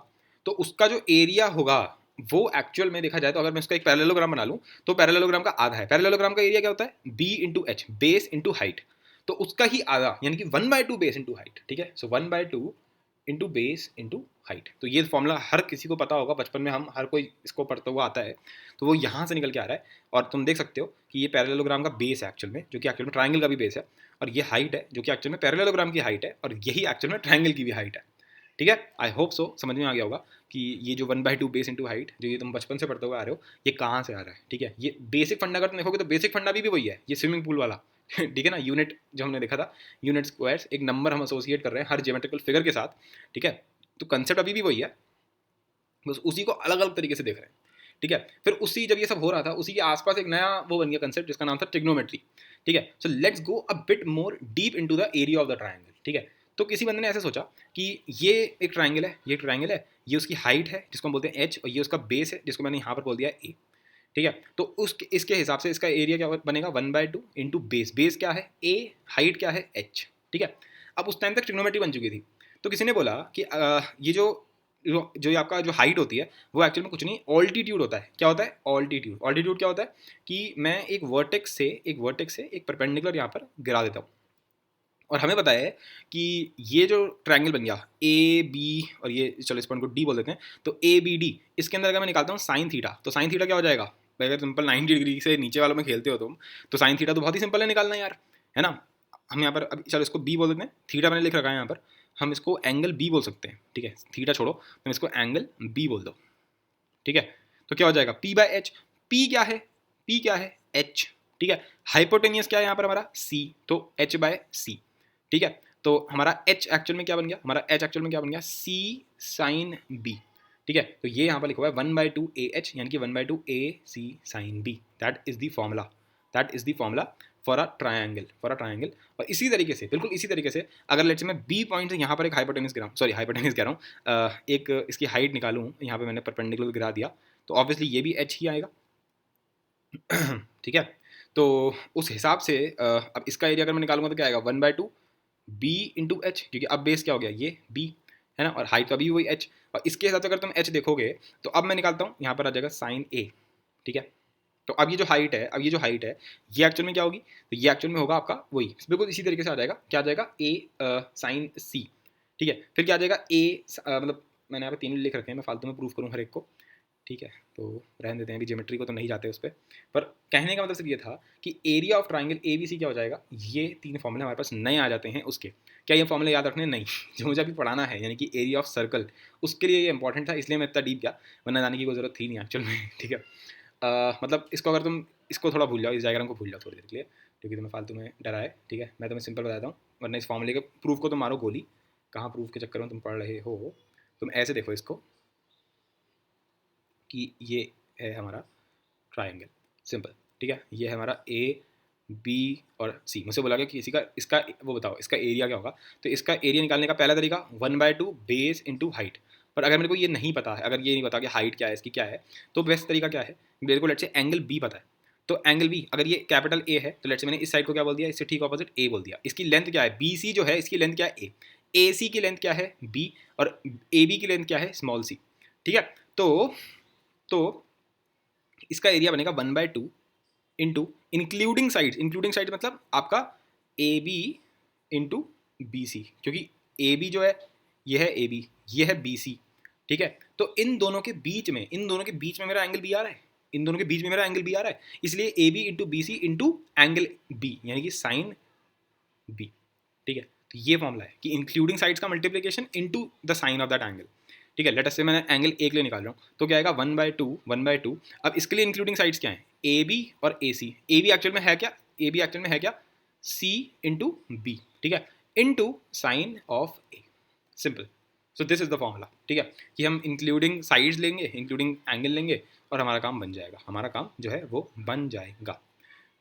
तो उसका जो एरिया होगा वो एक्चुअल में देखा जाए तो अगर मैं उसका एक पैरेललोग्राम बना लूँ तो पैरेललोग्राम का आधा है। पैरेललोग्राम का एरिया क्या होता है? B into H, base into height, तो उसका ही आधा यानी कि 1/2 बेस इंटू हाइट। ठीक है, सो 1/2 इंटू बेस इंटू हाइट। तो ये फॉर्मूला हर किसी को पता होगा, बचपन में हम हर कोई इसको पढ़ता हुआ आता है, तो वो यहाँ से निकल के आ रहा है। और तुम देख सकते हो कि ये पैरेललोग्राम का बेस है एक्चुअल में, जो कि एक्चुअल में ट्राइंगल का भी बेस है, और ये हाइट है जो कि एक्चुअल में पैरेललोग्राम की हाइट है, और यही एक्चुअल में ट्राइंगल की भी हाइट है। ठीक है, आई होप सो समझ में आ गया होगा कि ये जो 1/2 बेस इंटू हाइट जो ये तुम बचपन से पढ़ते हुए आ रहे हो, ये कहाँ से आ रहा है। ठीक है, ये बेसिक फंडा अगर तुम देखोगे तो बेसिक फंडा भी वही है, ये स्विमिंग पूल वाला। ठीक है ना, यूनिट जो हमने देखा था, यूनिट स्क्वायर्स, एक नंबर हम एसोसिएट कर रहे हैं हर ज्योमेट्रिकल फिगर के साथ। ठीक है, तो कंसेप्ट अभी भी वही है, बस उसी को अलग अलग तरीके से देख रहे हैं। ठीक है, फिर उसी जब ये सब हो रहा था उसी के आसपास एक नया वो बन गया कंसेप्ट जिसका नाम था ट्रिग्नोमेट्री। ठीक है, so let's go a bit more deep into the area of the triangle. ठीक है, तो किसी बंदे ने ऐसे सोचा कि ये एक ट्रायंगल है, ये ट्रायंगल है, ये उसकी हाइट है जिसको हम बोलते हैं एच, और ये उसका बेस है जिसको मैंने यहाँ पर बोल दिया ए। ठीक है, तो उसके इसके हिसाब से इसका एरिया क्या बनेगा? 1/2 इंटू बेस, बेस क्या है? ए, हाइट क्या है? एच। ठीक है, अब उस टाइम तक ट्रिग्नोमेट्री बन चुकी थी, तो किसी ने बोला कि ये जो ये आपका जो हाइट होती है वो एक्चुअल में कुछ नहीं, ऑल्टीट्यूड होता है। क्या होता है? ऑल्टीट्यूड। ऑल्टीट्यूड क्या होता है कि मैं एक वर्टेक्स से एक परपेंडिकुलर यहाँ पर गिरा देता हूँ, और हमें पता है कि ये जो ट्रायंगल बन गया ए बी, और ये चलो इस पॉइंट को डी बोल देते हैं, तो ए बी डी, इसके अंदर अगर मैं निकालता हूँ साइन थीटा, तो साइन थीटा क्या हो जाएगा? भाई अगर सिंपल 90 डिग्री से नीचे वालों में खेलते हो तुम, तो साइन थीटा तो बहुत ही सिंपल है निकालना यार, है ना। हम यहाँ पर अभी चलो इसको बी बोल देते हैं, थीटा मैंने लिख रखा है यहाँ पर, हम इसको एंगल बी बोल सकते हैं। ठीक है, थीटा छोड़ो, तुम इसको एंगल बी बोल दो। ठीक है, तो क्या हो जाएगा? P by H. पी क्या है? पी क्या है? एच। ठीक है, हाइपोटेनियस क्या है यहाँ पर हमारा? सी, तो एच बाय सी। ठीक है, तो हमारा एच एक्चुअल में क्या बन गया? हमारा एच एक्चुअल में क्या बन गया? सी साइन बी। ठीक है, तो ये यहाँ पर लिखा हुआ है 1/2 ए एच, यानी कि 1/2 A C sine B. That is the formula, that is the formula for a triangle, for a triangle. और इसी तरीके से, बिल्कुल इसी तरीके से, अगर लेट्स से मैं बी पॉइंट से यहाँ पर एक हाइपोटेनियस गिराऊँ, सॉरी हाइपोटेनियस कह रहा हूँ, एक इसकी हाइट निकालूँ, यहाँ पे मैंने परपेंडिकुलर गिरा दिया, तो ऑब्वियसली ये भी एच ही आएगा। ठीक है, तो उस हिसाब से अब इसका एरिया अगर मैं निकालूंगा तो क्या आएगा? 1/2 बी इंटू एच, क्योंकि अब बेस क्या हो गया? ये बी है ना, और हाइट का भी वही एच, और इसके हिसाब से अगर तुम एच देखोगे तो अब मैं निकालता हूँ, यहाँ पर आ जाएगा साइन ए। ठीक है, तो अब ये जो हाइट है, अब ये जो हाइट है, ये एक्चुअल में क्या होगी? तो ये एक्चुअल में होगा आपका वही, बिल्कुल इसी तरीके से आ जाएगा। क्या आ जाएगा? ए साइन सी। ठीक है, फिर क्या आ जाएगा? ए मतलब मैंने यहाँ पे 3 लिख रखे हैं, मैं फालतू में प्रूफ करूँ हर एक को। ठीक है, तो रहने देते हैं, अभी ज्योमेट्री को तो नहीं जाते उस पर कहने का मतलब सिर्फ ये था कि area of triangle A B C क्या हो जाएगा? ये 3 फॉर्मूले हमारे पास नए आ जाते हैं उसके। क्या ये फॉर्मूले याद रखने? नहीं। जो मुझे अभी पढ़ाना है यानी कि एरिया ऑफ सर्कल, उसके लिए ये इंपॉर्टेंट था, इसलिए मैं इतना डीप गया, वरना जाने की कोई ज़रूरत थी नहीं एक्चुअल में। ठीक है, मतलब इसको अगर तुम इसको थोड़ा भूल जाओ, इस डायग्राम को भूल जाओ थोड़ी देर के लिए, क्योंकि तुम्हें फालतू में डरा है। ठीक है, मैं तुम्हें सिंपल बताता हूँ, वरना इस फॉर्मूले के प्रूफ को तुम मारो गोली। कहाँ प्रूफ के चक्कर में तुम पढ़ रहे हो? तुम ऐसे देखो इसको कि ये है हमारा ट्रायंगल, सिंपल। ठीक है, ये है हमारा ए बी और सी। मुझसे बोला गया कि किसी का इसका वो बताओ इसका एरिया क्या होगा, तो इसका एरिया निकालने का पहला तरीका 1/2 बेस इंटू हाइट। पर अगर मेरे को ये नहीं पता है, अगर ये नहीं पता कि हाइट क्या है इसकी क्या है, तो बेस्ट तरीका क्या है? मेरे को लेट्स से एंगल बी पता है, तो एंगल बी अगर ये कैपिटल ए है तो लेट्स से मैंने इस साइड को क्या बोल दिया? इससे ठीक ऑपोजिट ए बोल दिया। इसकी लेंथ क्या है? बी सी जो है इसकी लेंथ क्या है? ए सी की लेंथ क्या है? बी, और ए बी की लेंथ क्या है? Small C. ठीक है, तो इसका एरिया बनेगा 1/2 into including sides. Including sides मतलब आपका A B into B C, क्योंकि ए बी जो है ये है ए बी, ये है बी सी। ठीक है, तो इन दोनों के बीच में, इन दोनों के बीच में मेरा एंगल बी आ रहा है, इन दोनों के बीच में मेरा एंगल बी आ रहा है, इसलिए A B into B C into angle B, यानी कि साइन बी। ठीक है, तो ये फॉर्मूला है कि इंक्लूडिंग साइड्स का multiplication into the sine of that angle. ठीक है, लेट अस से मैंने एंगल ए के लिए निकाल रहा हूँ, तो क्या आएगा? 1/2। अब इसके लिए इंक्लूडिंग साइड्स क्या है? ए बी और ए सी। ए बी एक्चुअल में है क्या? ए बी एक्चुअल में है क्या? सी इंटू बी। ठीक है, into sine of A, simple. So this is the formula. ठीक है, कि हम इंक्लूडिंग साइड्स लेंगे, इंक्लूडिंग एंगल लेंगे, और हमारा काम बन जाएगा, हमारा काम जो है वो बन जाएगा।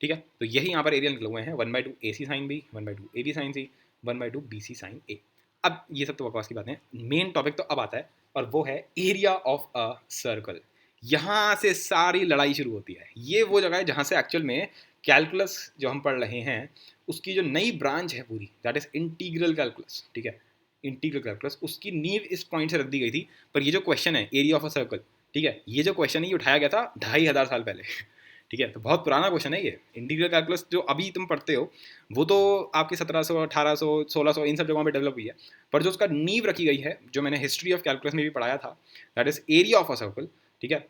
ठीक है, तो यही यहाँ पर एरिया निकले हुए हैं 1/2 A C sine B, 1/2 A B sine C, 1/2 B C sine A. अब ये सब तो बकवास की बातें हैं, मेन टॉपिक तो अब आता है, और वो है एरिया ऑफ अ सर्कल। यहाँ से सारी लड़ाई शुरू होती है। ये वो जगह है जहाँ से एक्चुअल में कैलकुलस जो हम पढ़ रहे हैं उसकी जो नई ब्रांच है पूरी, दैट इज इंटीग्रल कैलकुलस। ठीक है, इंटीग्रल कैलकुलस, उसकी नींव इस पॉइंट से रख दी गई थी। पर ये जो क्वेश्चन है एरिया ऑफ अ सर्कल, ठीक है, ये जो क्वेश्चन है ये उठाया गया था 2500 साल पहले। ठीक है, तो बहुत पुराना क्वेश्चन है ये। इंटीग्रल कैलकुलस जो अभी तुम पढ़ते हो वो तो आपके 1700, 1800, 1600 इन सब जगहों पे डेवलप हुई है, पर जो उसका नींव रखी गई है, जो मैंने हिस्ट्री ऑफ कैलकुलस में भी पढ़ाया था, that is area of a circle. ठीक है,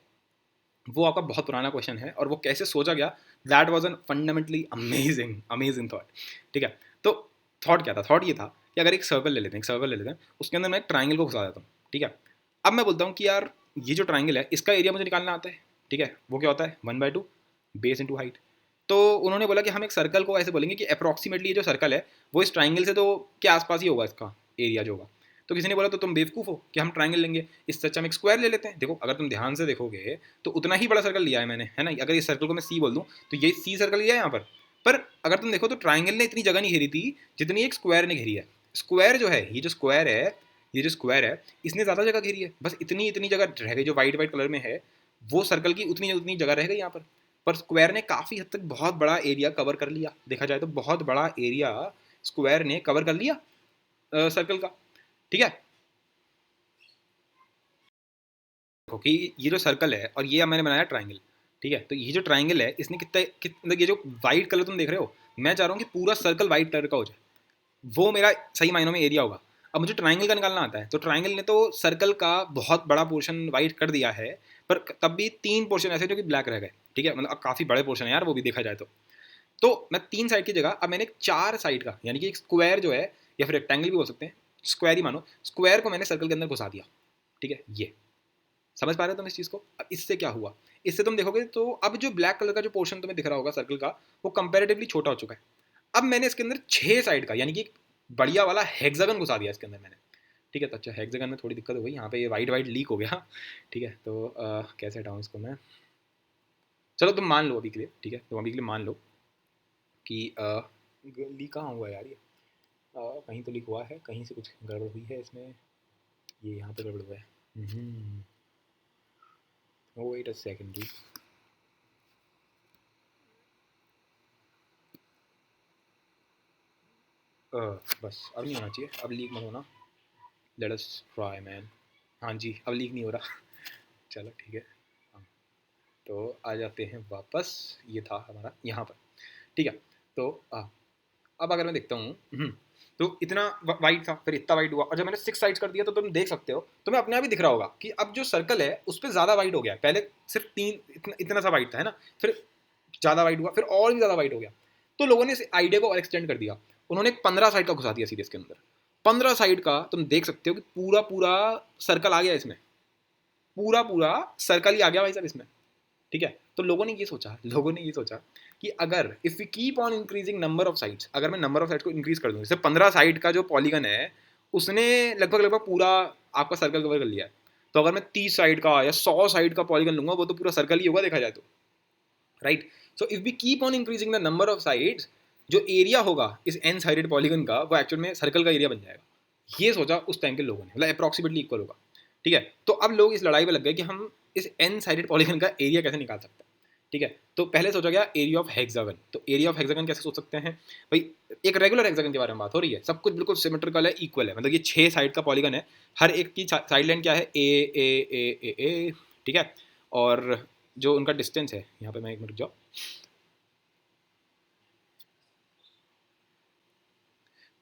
वो आपका बहुत पुराना क्वेश्चन है और वो कैसे सोचा गया, that was an fundamentally amazing amazing thought. ठीक है, तो थॉट क्या था? थॉट ये था कि अगर एक सर्कल ले लेते हैं, एक सर्कल ले लेते हैं, उसके अंदर मैं एक ट्राइंगल को घुसा देता हूँ। ठीक है, अब मैं बोलता हूँ कि यार ये जो ट्राइंगल है इसका एरिया मुझे निकालना आता है। ठीक है, वो क्या होता है? 1/2 बेस इंटू हाइट। तो उन्होंने बोला कि हम एक सर्कल को ऐसे बोलेंगे कि अप्रॉक्सीमेटली ये जो सर्कल है वो इस ट्राइंगल से तो के आसपास ही होगा इसका एरिया जो होगा। तो किसी ने बोला तो तुम बेवकूफ़ हो कि हम ट्राइंगल लेंगे, इससे अच्छा हम एक स्क्वायर ले लेते हैं। देखो अगर तुम ध्यान से देखोगे तो उतना ही बड़ा सर्कल लिया है मैंने, है ना? अगर इस सर्कल को मैं सी बोल दूँ तो ये सी सर्कल लिया है यहाँ पर अगर तुम देखो तो ट्राइंगल ने इतनी जगह नहीं घेरी थी जितनी एक स्क्वायर ने घेरी है। स्क्वायर जो है, ये जो स्क्वायर है, ये जो स्क्वायर है, इसने ज़्यादा जगह घेरी है। बस इतनी इतनी जगह रह गई जो वाइट वाइट कलर में है, वो सर्कल की उतनी उतनी जगह रह गई यहाँ पर स्क्वायर ने काफ़ी हद तक बहुत बड़ा एरिया कवर कर लिया। देखा जाए तो बहुत बड़ा एरिया स्क्वायर ने कवर कर लिया सर्कल का। ठीक है, देखो कि ये जो सर्कल है और ये अब मैंने बनाया ट्राइंगल। ठीक है, तो ये जो ट्राइंगल है इसने मतलब ये जो वाइट कलर तुम देख रहे हो, मैं चाह रहा हूँ कि पूरा सर्कल वाइट कलर का हो जाए, वो मेरा सही मायनों में एरिया होगा। अब मुझे ट्राइंगल का निकालना आता है, तो ट्राइंगल ने तो सर्कल का बहुत बड़ा पोर्शन वाइट कर दिया है, पर तब भी 3 पोर्शन ऐसे जो कि ब्लैक रह गए। ठीक है, मतलब अब काफ़ी बड़े पोर्शन है यार वो भी देखा जाए तो मैं 3 साइड की जगह अब मैंने 4 साइड का, यानी कि एक स्क्वायर जो है या फिर रेक्टेंगल भी बोल सकते हैं, स्क्वायर ही मानो, स्क्वायर को मैंने सर्कल के अंदर घुसा दिया। ठीक है, ये समझ पा रहे हो तुम इस चीज़ को? अब इससे क्या हुआ, इससे तुम देखोगे तो अब जो ब्लैक कलर का जो पोर्शन तुम्हें दिख रहा होगा सर्कल का, वो कंपेरेटिवली छोटा हो चुका है। अब मैंने इसके अंदर 6 साइड का, यानी कि एक बढ़िया वाला हेक्सागन घुसा दिया इसके अंदर मैंने। ठीक है, तो अच्छा हेक्सागन में थोड़ी दिक्कत हो गई, यहाँ पे ये वाइट वाइट लीक हो गया। ठीक है, तो कैसे हटाऊँ इसको मैं? चलो तुम मान लो अभी के लिए, ठीक है, तुम अभी के लिए मान लो कि लीक कहाँ हुआ है यार ये? कहीं तो लीक हुआ है, कहीं से कुछ गड़बड़ हुई है इसमें, ये यहाँ पे गड़बड़ हुआ है। वेट अ सेकंड जी। बस अब नहीं होना चाहिए, अब लीक मत होना। Let us try man. हाँ जी, अब लीक नहीं हो रहा। चलो ठीक है, हाँ, तो आ जाते हैं वापस। ये था हमारा यहाँ पर। ठीक है, तो अब अगर मैं देखता हूँ, तो इतना वाइट था, फिर इतना वाइट हुआ, और जब मैंने 6 साइड्स कर दिया तो तुम देख सकते हो, तुम्हें अपने आप ही दिख रहा होगा कि अब जो सर्कल है उस पर ज़्यादा वाइट हो गया। पहले सिर्फ 3 इतना सा वाइट था, है ना? फिर ज़्यादा वाइट हुआ, फिर और भी ज़्यादा वाइट हो गया। तो लोगों ने इस आइडिया को और एक्सटेंड कर दिया। उन्होंने 15 साइड का घुसा दिया सीरीज के अंदर। 15 साइड का तुम देख सकते हो कि पूरा पूरा सर्कल आ गया इसमें, पूरा पूरा सर्कल ही आ गया भाई साहब इसमें। ठीक है, तो लोगों ने ये सोचा कि अगर if we keep on increasing number of sides, अगर मैं नंबर ऑफ साइड्स को इंक्रीज कर दूँ, जैसे 15 साइड का जो पॉलीगन है उसने लगभग लगभग पूरा आपका सर्कल कवर कर लिया है। तो अगर मैं 30 साइड का या 100 साइड का पॉलीगन लूंगा, वो तो पूरा सर्कल ही होगा देखा जाए तो, right? So if we keep on increasing the number of sides, जो एरिया होगा इस एन साइडेड पॉलीगन का, वो एक्चुअल में सर्कल का एरिया बन जाएगा। ये सोचा उस टाइम के लोगों ने, मतलब अप्रॉक्सीमेटली इक्वल होगा। ठीक है, तो अब लोग इस लड़ाई में लग गए कि हम इस एन साइडेड पॉलीगन का एरिया कैसे निकाल सकते हैं। ठीक है, तो पहले सोचा गया एरिया ऑफ हेक्सागन। तो एरिया ऑफ हेक्सागन कैसे सोच सकते हैं भाई? एक रेगुलर हेक्सागन के बारे में बात हो रही है, सब कुछ बिल्कुल सिमेट्रिकल है, इक्वल है, मतलब ये 6 साइड का पॉलीगन है, हर एक की साइड लाइन क्या है? ए। ठीक है, और जो उनका डिस्टेंस है, यहाँ पे मैं एक मिनट रुक जाओ।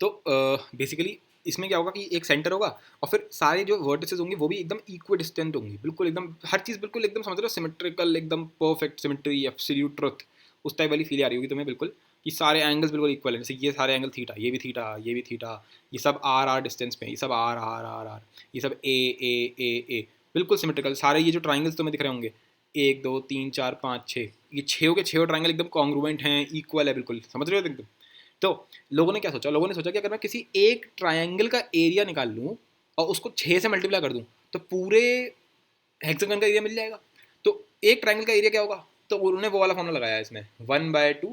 तो बेसिकली इसमें क्या होगा कि एक सेंटर होगा और फिर सारे जो वर्टिसेस होंगे वो भी एकदम इक्वी डिस्टेंट होंगी, बिल्कुल एकदम हर चीज़ बिल्कुल एकदम समझ रहे हो, सिमेट्रिकल, एकदम परफेक्ट सिमेट्री, एब्सोल्यूट ट्रुथ, उस टाइप वाली फील आ रही होगी तुम्हें बिल्कुल, कि सारे एंगल्स बिल्कुल इक्वल है। जैसे ये सारे एंगल थीटा, ये भी थीटा, ये भी थीटा, ये सब आर आर डिस्टेंस पे, ये सब आर आर आर आर, ये सब ए, बिल्कुल सिमेट्रिकल सारे। ये जो ट्राइंगल्स तुम्हें दिख रहे होंगे, 1 2 3 4 5 6, ये छः के छः ट्राइंगल एकदम कॉन्ग्रुएंट हैं, इक्वल है बिल्कुल, समझ रहे हो एकदम। तो लोगों ने क्या सोचा, लोगों ने सोचा कि अगर मैं किसी एक ट्रायंगल का एरिया निकाल लूँ और उसको 6 से मल्टीप्लाई कर दूँ तो पूरे हेक्सागन का एरिया मिल जाएगा। तो एक ट्रायंगल का एरिया क्या होगा? तो उन्होंने वो वाला फॉर्मूला लगाया इसमें, 1/2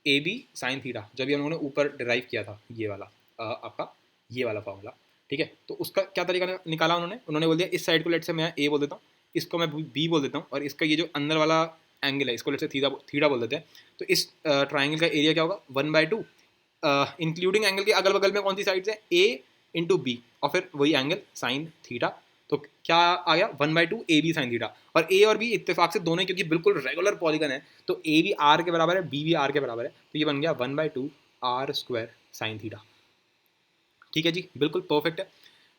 AB साइन थीटा, जब ये उन्होंने ऊपर डिराइव किया था ये वाला आपका ये वाला फॉर्मूला। ठीक है, तो उसका क्या तरीका निकाला उन्होंने बोल दिया इस साइड को लेट से मैं ए बोल देता हूँ, इसको मैं बी बोल देता हूँ, और इसका ये जो अंदर वाला एंगल है इसको लेट से थीटा थीटा बोल देते हैं। तो इस ट्राइंगल का एरिया क्या होगा? 1/2 इंक्लूडिंग एंगल के अगल बगल में कौन सी साइड्स है? ए इंटू बी, और फिर वही एंगल साइन थीटा, तो क्या आ गया 1/2 ए बी साइन थीटा, और ए और बी इत्तेफाक से दोनों क्योंकि बिल्कुल रेगुलर पॉलीगन है तो ए भी आर के बराबर है, बी भी आर के बराबर है, तो ये बन गया 1/2 आर स्क्वायर साइन थीटा। ठीक है जी, बिल्कुल परफेक्ट है।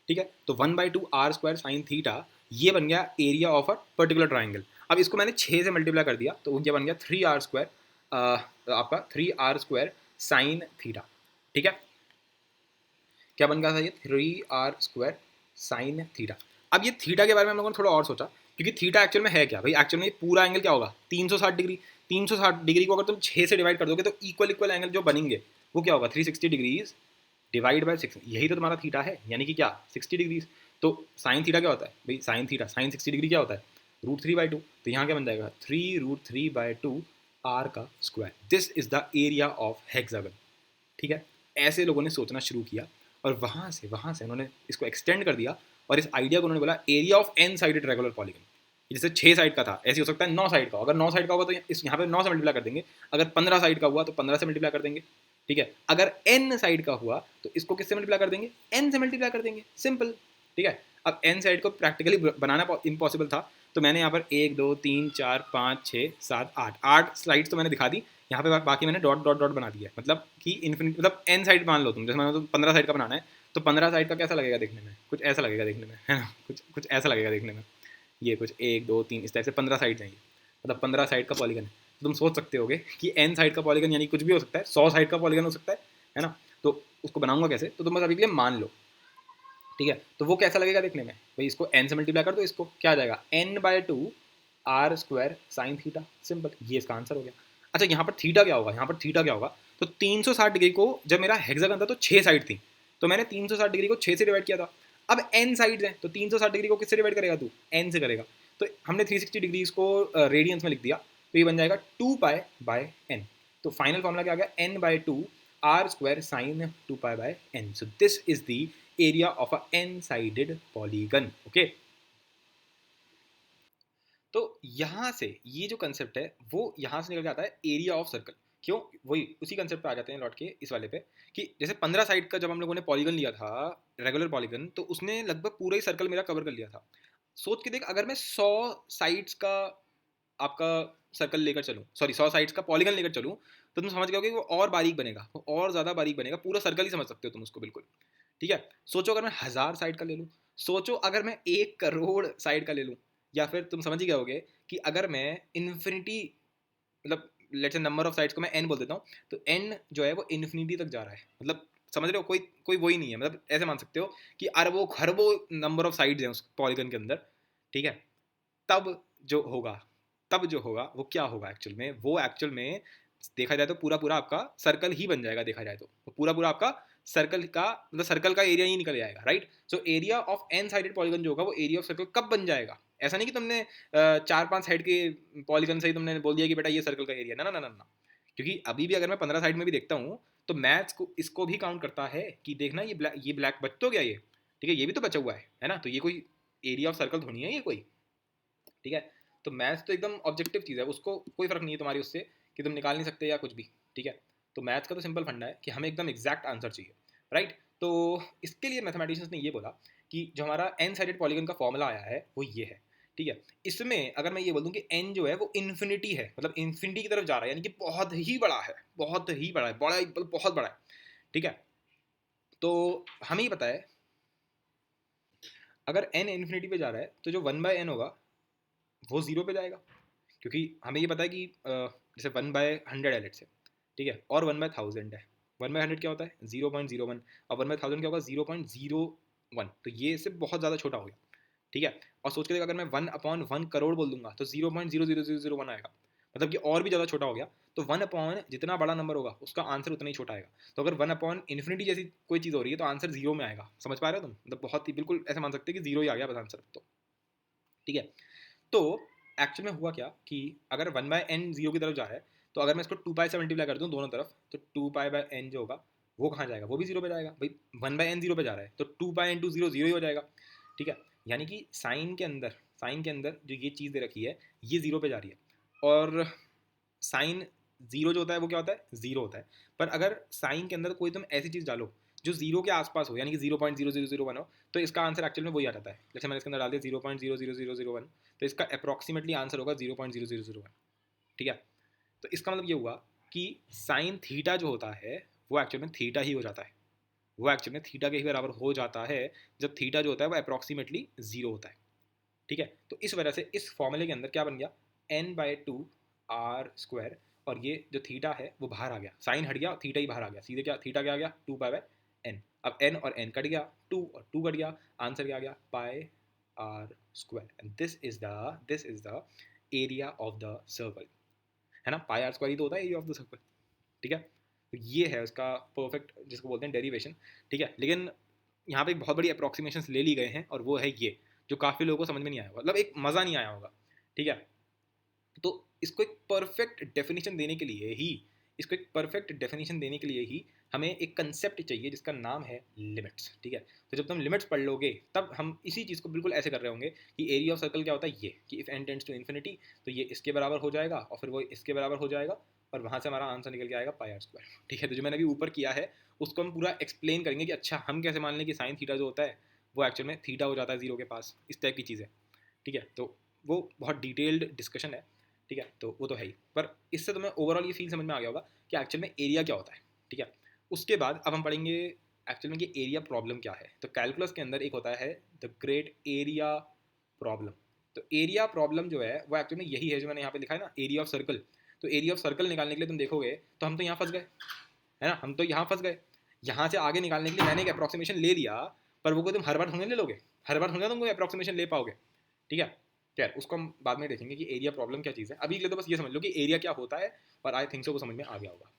ठीक है, तो 1/2 आर स्क्वायर साइन थीटा ये बन गया area of a particular triangle. अब इसको मैंने 6 से मल्टीप्लाई कर दिया तो ये बन गया 3r स्क्वायर, आपका 3r स्क्वायर साइन थीटा। ठीक है, क्या बन गया था ये 3r स्क्वायर साइन थीटा। अब ये थीटा के बारे में हम लोगों ने थोड़ा और सोचा, क्योंकि थीटा एक्चुअल में है क्या भाई, एक्चुअल में ये पूरा एंगल क्या होगा 360 डिग्री। 360 डिग्री को अगर तुम 6 से डिवाइड कर दोगे तो इक्वल इक्वल एंगल जो बनेंगे वो क्या होगा 360 डिग्रीज डिवाइड बाय 6, यही तो तुम्हारा थीटा है, यानी कि क्या 60 डिग्रीज। तो साइन थीटा क्या होता है भाई, साइन थीटा साइन 60 डिग्री क्या होता है √3/2, तो यहाँ क्या बन जाएगा 3√3/2 आर का square. This is the area of hexagon. ठीक है, ऐसे लोगों ने सोचना शुरू किया और वहाँ से उन्होंने इसको एक्सटेंड कर दिया और इस आइडिया को उन्होंने बोला area of N sided regular polygon. जैसे 6 साइड का था ऐसे हो सकता है 9 साइड का, अगर 9 साइड का होगा तो इस यहाँ पे 9 से मल्टीप्लाई कर देंगे, अगर 15 साइड का हुआ तो 15 से मल्टीप्लाई कर देंगे। ठीक है, अगर एन साइड का हुआ तो इसको किससे मल्टीप्लाई कर देंगे, एन से मल्टीप्लाई कर देंगे, सिंपल। ठीक है, अब एन साइड को प्रैक्टिकली बनाना इम्पॉसिबल था, तो मैंने यहाँ पर 1 2 3 4 5 6 7 8 स्लाइड्स तो मैंने दिखा दी, यहाँ पे बाकी मैंने डॉट डॉट डॉट बना दिया है, मतलब कि इन्फिनिट मतलब एन साइड मान लो तुम, जैसे मान लो 15 साइड का बनाना है तो 15 साइड का कैसा लगेगा देखने में, कुछ ऐसा लगेगा देखने में, है ना, कुछ कुछ ऐसा लगेगा देखने में, ये कुछ 1 2 3 इस टाइप से 15 साइड हैं, मतलब 15 साइड का पॉलीगन है। तो तुम सोच सकते होगे कि एन साइड का पॉलीगन यानी कुछ भी हो सकता है, 100 साइड का पॉलीगन हो सकता है ना। तो उसको बनाऊंगा कैसे, तो तुम बस अभी के लिए मान लो। ठीक है, तो वो कैसा लगेगा देखने में भाई, इसको एन से मल्टीप्लाई कर दो, इसको क्या आ जाएगा n/2 R square sine theta, simple, ये इसका आंसर हो गया। अच्छा, यहाँ पर थीटा क्या होगा, यहाँ पर थीटा क्या होगा, तो 360 डिग्री को जब मेरा हेक्सागन था तो 6 साइड थी, तो मैंने 360 डिग्री को 6 से डिवाइड किया था। अब n साइड्स हैं तो 360 डिग्री को किससे डिवाइड करेगा तू, n से करेगा, तो हमने 360 डिग्रीज को रेडियंस में लिख दिया, तो ये बन जाएगा 2π/n। तो फाइनल फॉर्मूला क्या आ गया, n/2 R square sine 2π/n। So this is the area of a n-sided polygon। Okay, तो यहाँ से ये जो कंसेप्ट है वो यहाँ से निकल के आता है एरिया ऑफ सर्कल। क्यों, वही उसी कंसेप्ट पे आ जाते हैं लौट के इस वाले पे, कि जैसे 15 साइड का जब हम लोगों ने पॉलीगन लिया था, रेगुलर पॉलीगन, तो उसने लगभग पूरा ही सर्कल मेरा कवर कर लिया था। सोच के देख, अगर मैं 100 साइड्स का आपका सर्कल लेकर चलूँ, सॉरी 100 साइड्स का पॉलीगन लेकर चलूँ, तो तुम समझ गए कि वो और बारीक बनेगा, वो और ज़्यादा बारीक बनेगा, पूरा सर्कल ही समझ सकते हो तुम उसको बिल्कुल। ठीक है, सोचो अगर मैं 1000 साइड का ले लूँ, सोचो अगर मैं 1 करोड़ साइड का ले लूँ, या फिर तुम समझ ही गए होगे कि अगर मैं इन्फिनिटी, मतलब let's say number of sides को मैं n बोल देता हूँ, तो n जो है वो इन्फिनिटी तक जा रहा है, मतलब समझ रहे हो, कोई कोई वही नहीं है, मतलब ऐसे मान सकते हो कि अरबों खरबों नंबर ऑफ साइड्स हैं उस पॉलीगन के अंदर। ठीक है, तब जो होगा तब जो होगा वो क्या होगा एक्चुअल में, वो एक्चुअल में देखा जाए तो पूरा पूरा आपका सर्कल ही बन जाएगा, देखा जाए तो पूरा पूरा आपका सर्कल का, मतलब सर्कल का एरिया ही निकल जाएगा, right. So area of N sided polygon जो होगा वो एरिया ऑफ सर्कल कब बन जाएगा, ऐसा नहीं कि तुमने 4-5 साइड के पॉलीगन से ही तुमने बोल दिया कि बेटा ये सर्कल का एरिया, ना ना ना ना ना। क्योंकि अभी भी अगर मैं 15 साइड में भी देखता हूँ तो मैथ्स को इसको भी काउंट करता है कि देखना ये ब्लैक बच तो गया ये, ठीक है, ये भी तो बचा हुआ है ना, तो ये कोई एरिया ऑफ सर्कल थोड़ी है ये कोई। ठीक है, तो मैथ्स तो एकदम ऑब्जेक्टिव चीज़ है, उसको कोई फर्क नहीं है तुम्हारी उससे कि तुम निकाल नहीं सकते या कुछ भी। ठीक है, तो मैथ्स का तो सिंपल फंडा है कि हमें एकदम एग्जैक्ट आंसर चाहिए, राइट। तो इसके लिए मैथमेटिशियंस ने ये बोला कि जो हमारा एन साइडेड पॉलीगन का फॉर्मूला आया है वो ये है। ठीक है, इसमें अगर मैं ये बोल दूं कि एन जो है वो इन्फिनिटी है, मतलब इन्फिनिटी की तरफ जा रहा है, यानी कि बहुत ही बड़ा है, बहुत ही बड़ा है, बड़ा मतलब बहुत बड़ा है। ठीक है, तो हमें ही पता है अगर एन इन्फिनिटी पे जा रहा है तो जो 1/n होगा वो जीरो पे जाएगा, क्योंकि हमें ये पता है कि जैसे 1/100 है लेट से, ठीक है, और 1/1000 है। 1/100 क्या होता है 0.01, और 1/1000 क्या होगा 0.01, तो ये इससे बहुत ज़्यादा छोटा हो गया। ठीक है, और सोच के देख, अगर मैं 1/1 करोड़ बोल दूंगा तो 0.00001 आएगा, मतलब कि और भी ज़्यादा छोटा हो गया। तो 1 जितना बड़ा नंबर होगा उसका आंसर उतना ही छोटा आएगा। तो अगर 1/इन्फिनिटी जैसी कोई चीज़ हो रही है तो आंसर जीरो में आएगा, समझ पा रहे हो तुम, मतलब बहुत ही बिल्कुल ऐसे मान सकते हैं कि जीरो ही आ गया बस आंसर तो। ठीक है, तो एक्चुअल में हुआ क्या कि अगर 1/n जीरो की तरफ जा रहा है तो अगर मैं इसको 2π से मल्टीप्लाई कर दूँ दोनों तरफ, तो 2π/n जो होगा वो कहाँ जाएगा, वो भी जीरो पे जाएगा भाई, 1/n जीरो पे जा रहा है तो 2π × 0 जीरो ही हो जाएगा। ठीक है, यानी कि साइन के अंदर जो ये चीज़ दे रखी है ये जीरो पे जा रही है, और साइन जीरो जो होता है वो क्या होता है जीरो होता है। पर अगर साइन के अंदर कोई तुम ऐसी चीज़ डालो जो जीरो के आसपास हो, यानी कि 0.0001 हो, तो इसका आंसर एक्चुअल में वही आ जाता है। जैसे मैंने इसके अंदर डाल दिया 0.00001, तो इसका अप्रॉक्सीमेटली आंसर होगा 0.0001। ठीक है, तो इसका मतलब ये हुआ कि साइन थीटा जो होता है वो एक्चुअल में थीटा ही हो जाता है, वो एक्चुअल में थीटा के ही बराबर हो जाता है जब थीटा जो होता है वो अप्रॉक्सीमेटली जीरो होता है। ठीक है, तो इस वजह से इस फॉर्मूले के अंदर क्या बन गया, n/2 r², और ये जो थीटा है वो बाहर आ गया, साइन हट गया, थीटा ही बाहर आ गया, सीधे क्या थीटा क्या आ गया, 2π/n। अब n और n कट गया, 2 और 2 कट गया, आंसर क्या आ गया, πr²। And this is the area of the circle, है ना, πr² ही तो होता है एरिया ऑफ द सर्कल। ठीक है, तो ये है उसका परफेक्ट जिसको बोलते हैं डेरिवेशन। ठीक है, लेकिन यहाँ पे एक बहुत बड़ी अप्रॉक्सीमेशंस ले ली गए हैं, और वो है ये जो काफ़ी लोगों को समझ में नहीं आया होगा, मतलब एक मज़ा नहीं आया होगा। ठीक है, तो इसको एक परफेक्ट डेफिनेशन देने के लिए ही, इसको एक परफेक्ट डेफिनेशन देने के लिए ही हमें एक कंसेप्ट चाहिए जिसका नाम है लिमिट्स। ठीक है, तो जब तुम लिमिट्स पढ़ लोगे तब हम इसी चीज़ को बिल्कुल ऐसे कर रहे होंगे कि एरिया ऑफ सर्कल क्या होता है, ये कि if n tends to infinity तो ये इसके बराबर हो जाएगा, और फिर वो इसके बराबर हो जाएगा, और वहाँ से हमारा आंसर निकल के आएगा πr²। ठीक है, तो जो मैंने अभी ऊपर किया है उसको हम पूरा एक्सप्लेन करेंगे कि अच्छा हम कैसे मान लें कि साइन थीटा जो होता है वो एक्चुअल में थीटा हो जाता है जीरो के पास, इस टाइप की चीज़ें। ठीक है, तो वो बहुत डिटेल्ड डिस्कशन है। ठीक है, तो वो तो है ही, पर इससे तुम्हें ओवरऑल ये फील समझ में आ गया होगा कि एक्चुअल में एरिया क्या होता है। ठीक है, उसके बाद अब हम पढ़ेंगे एक्चुअल में कि एरिया प्रॉब्लम क्या है। तो कैलकुलस के अंदर एक होता है द ग्रेट एरिया प्रॉब्लम। तो एरिया प्रॉब्लम जो है वो एक्चुअल में यही है जो मैंने यहाँ पे लिखा है ना, एरिया ऑफ सर्कल। तो एरिया ऑफ सर्कल निकालने के लिए तुम देखोगे तो हम तो यहाँ फंस गए, है ना, हम तो यहाँ फंस गए। यहाँ से आगे निकालने के लिए मैंने एक अप्रॉक्सीमेशन ले लिया, पर वो कोई तुम हर बार थोड़ी ले लोगे, हर बार थोड़ी तुम कोई अप्रॉक्सीमेशन ले पाओगे। ठीक है, खैर उसको हम बाद में देखेंगे कि एरिया प्रॉब्लम क्या चीज़ है। अभी के लिए तो बस ये समझ लो कि एरिया क्या होता है, और आई थिंक सो वो समझ में आ गया होगा।